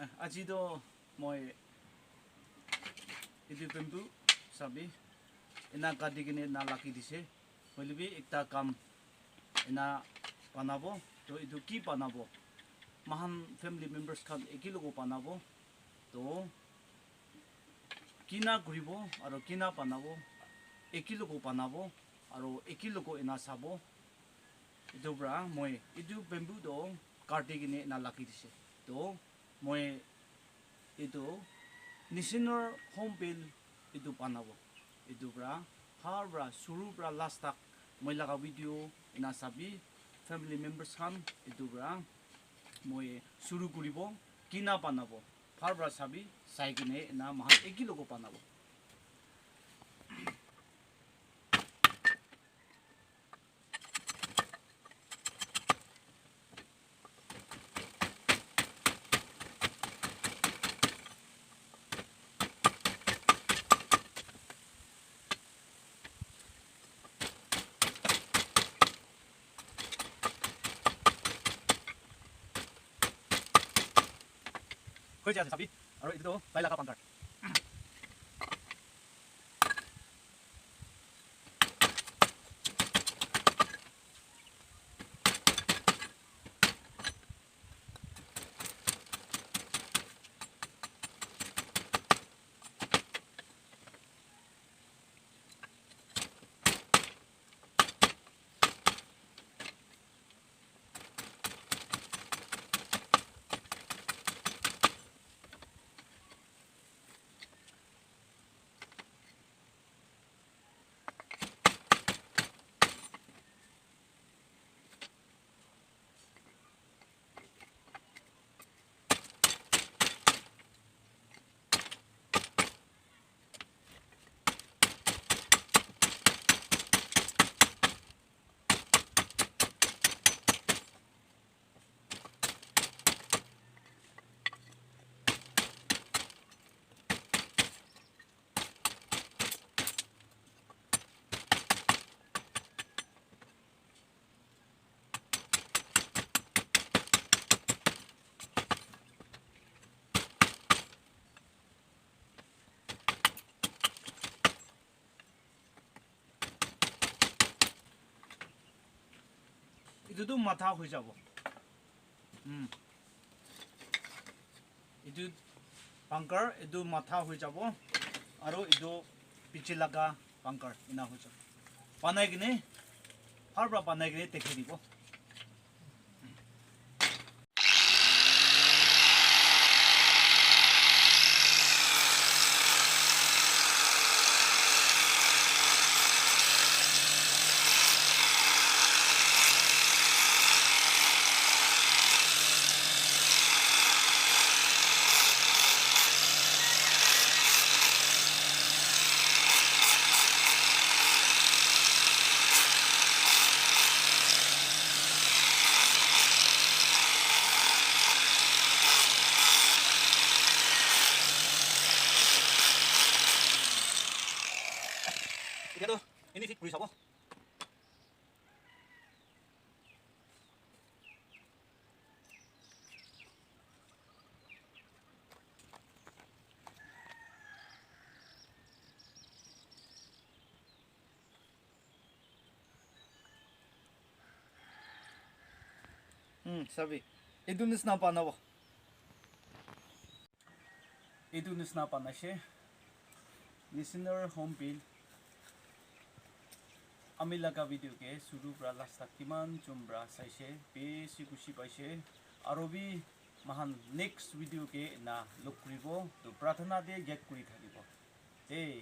আজিতো মই এইটো পেম্পু চাবি এনা কাটি কিনে না লাকি দিছে হলিবি একটা কাম এনা বানাব তো এইটো কি বানাব মাহান ফ্যামিলি মেম্বার্স খান একিলোগো বানাব তো কিনা ঘুরিব আৰু কিনা বানাব একিলোগো বানাব আৰু একিলোগো এনা চাব এইটো ব্ৰা মই এইটো পেম্পু তো কাটি কিনে না লাকি দিছে তো মই itu nisinor Hornbill itu panabo itu bra har bra suru bra last tak moi laga video ina sabi family members kan itu bra moi suru kuribo kina panabo har bra sabi sai kine na mahan ekilogo panabo koi jasa sabi aro itu baila ka pangkar itu tuh mata হৈ যাব itu pangkar itu mata হৈ যাব আৰু itu পিছে লাগা pangkar ina হৈ যাব পানাই কিনে হাৰবা পানাই কিনে দেখি দিব itu ini sih beri sabo sabi itu nisna panabo itu nisna panashe listener Hornbill আমি লাগা ভিডিও কে শুরু ব্রা লাস্ট তক কিমান চুমব্রা সাইছে বেশি খুশি পাইছে আৰু বি মহান নেক্সট ভিডিও কে না লগ কৰিব তো প্ৰাৰ্থনা দিয়ে গেট কৰি থাকিব এই